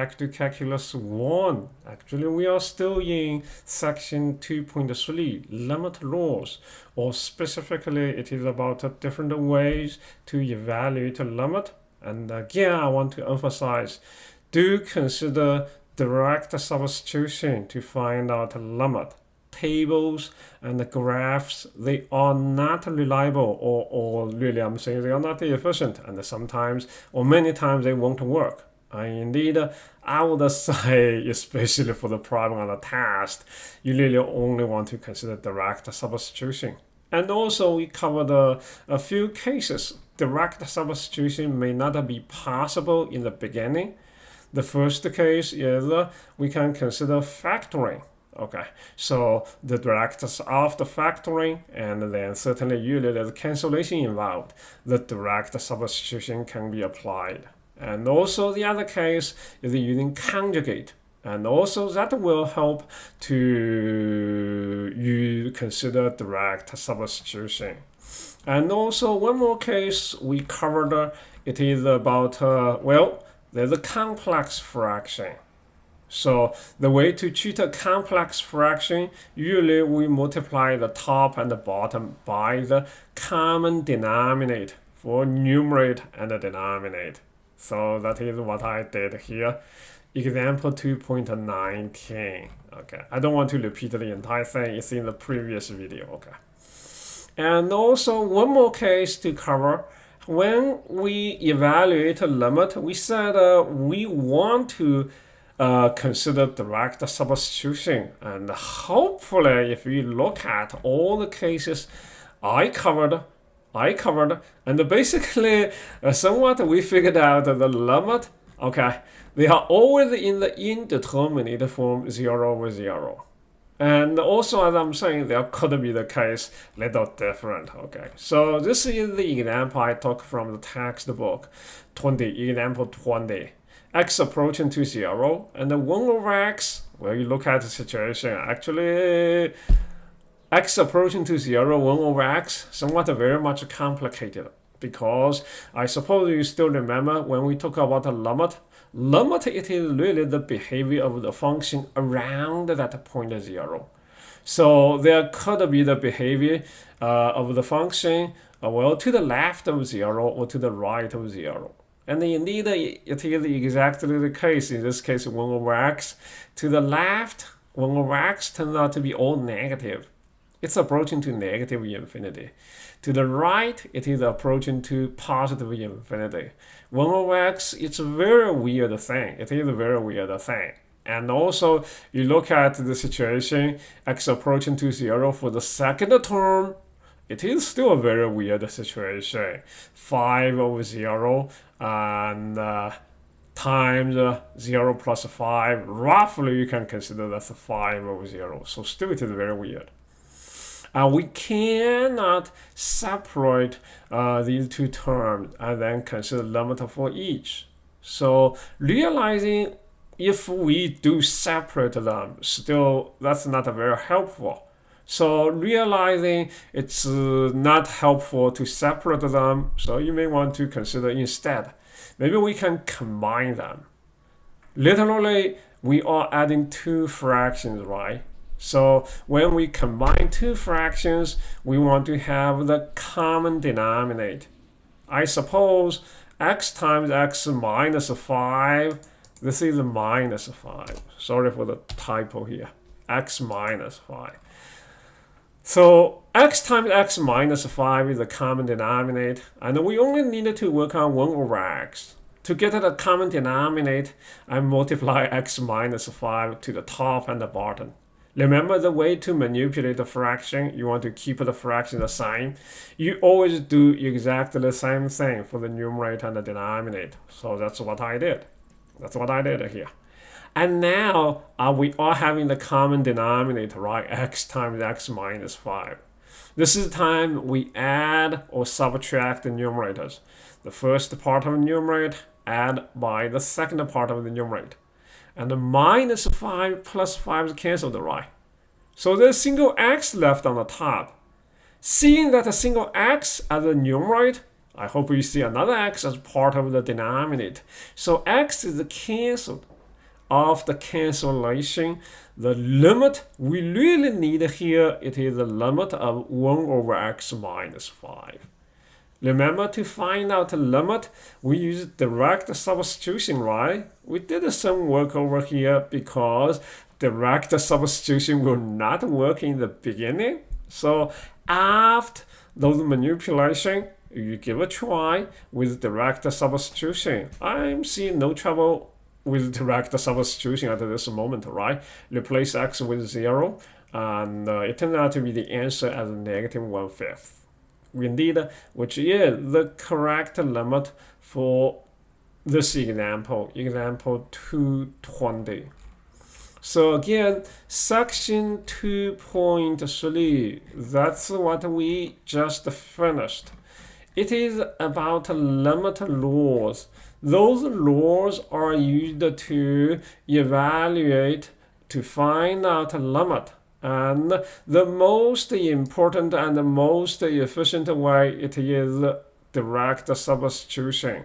Back to Calculus 1. Actually, we are still in section 2.3, limit laws, or specifically it is about different ways to evaluate a limit. And again, I want to emphasize, do consider direct substitution to find out a limit. Tables and graphs, they are not reliable, or really I'm saying they are not efficient, and sometimes or many times they won't work. Indeed, I would say, especially for the problem on the test, you really only want to consider direct substitution. And also, we covered a few cases. Direct substitution may not be possible in the beginning. The first case is we can consider factoring. Okay, so the directors of the factoring, and then certainly usually there's cancellation involved. The direct substitution can be applied. And also the other case is using conjugate. And also that will help to you consider direct substitution. And also one more case we covered, it is about, there's a complex fraction. So the way to treat a complex fraction, usually we multiply the top and the bottom by the common denominator for numerator and the denominator. So that is what I did here. Example 2.19. Okay, I don't want to repeat the entire thing. It's in the previous video. Okay. And also one more case to cover. When we evaluate a limit, we said we want to consider direct substitution. And hopefully, if we look at all the cases I covered, and basically somewhat we figured out the limit. Okay, they are always in the indeterminate form 0 over 0. And also, as I'm saying, there could be the case little different. Okay, so this is the example I took from the textbook 20, example 20. X approaching to 0, and the 1 over x, well, you look at the situation, actually x approaching to 0, 1 over x, somewhat very much complicated, because I suppose you still remember when we talk about a limit, it is really the behavior of the function around that point 0. So there could be the behavior of the function, to the left of 0 or to the right of 0. And indeed, it is exactly the case. In this case, 1 over x. To the left, 1 over x turns out to be all negative. It's approaching to negative infinity. To the right, it is approaching to positive infinity. 1 over x, it's a very weird thing. It is a very weird thing. And also, you look at the situation, x approaching to 0 for the second term, it is still a very weird situation. 5 over 0 and times 0 plus 5. Roughly, you can consider that's 5 over 0. So still it is very weird. We cannot separate these two terms and then consider limit for each. So realizing if we do separate them, still that's not very helpful. So realizing it's not helpful to separate them, so you may want to consider instead, maybe we can combine them. Literally, we are adding two fractions, right? So when we combine two fractions, we want to have the common denominator. I suppose x times x minus 5, this is minus 5. Sorry for the typo here. X minus 5. So x times x minus 5 is the common denominator, and we only needed to work on 1 over x. To get the common denominator, I multiply x minus 5 to the top and the bottom. Remember the way to manipulate the fraction, you want to keep the fraction the same. You always do exactly the same thing for the numerator and the denominator. So that's what I did. That's what I did here. And now we are having the common denominator, right? X times x minus 5. This is the time we add or subtract the numerators. The first part of the numerator add by the second part of the numerator. And the minus 5 plus 5 is cancelled, right? So there's a single x left on the top. Seeing that a single x as a numerator, I hope you see another x as part of the denominator. So x is cancelled. of the cancellation, the limit we really need here, it is the limit of 1 over x minus 5. Remember, to find out the limit, we use direct substitution, right? We did some work over here because direct substitution will not work in the beginning. So after those manipulation, you give a try with direct substitution. I'm seeing no trouble with direct substitution at this moment, right? Replace x with 0, and it turned out to be the answer as negative 1/5. Indeed, which is the correct limit for this example 220. So again, section 2.3, that's what we just finished. It is about limit laws. Those laws are used to evaluate, to find out a limit. And the most important and the most efficient way, it is direct substitution.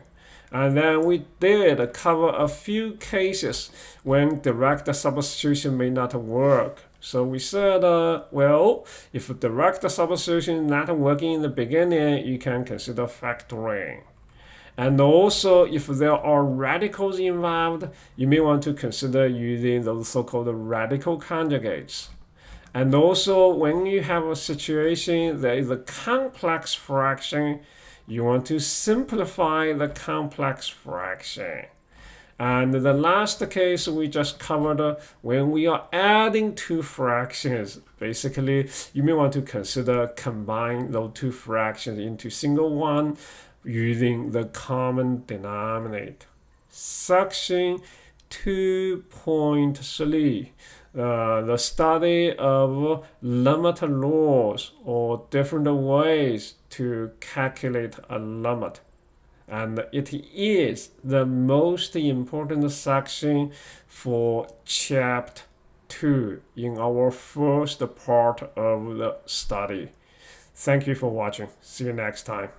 And then we did cover a few cases when direct substitution may not work. So we said, well, if direct substitution is not working in the beginning, you can consider factoring. And also, if there are radicals involved, you may want to consider using those so-called radical conjugates. And also, when you have a situation that is a complex fraction, you want to simplify the complex fraction. And the last case we just covered, when we are adding two fractions, basically, you may want to consider combine those two fractions into single one using the common denominator. Section 2.3. The study of limit laws, or different ways to calculate a limit. And it is the most important section for chapter 2 in our first part of the study. Thank you for watching. See you next time.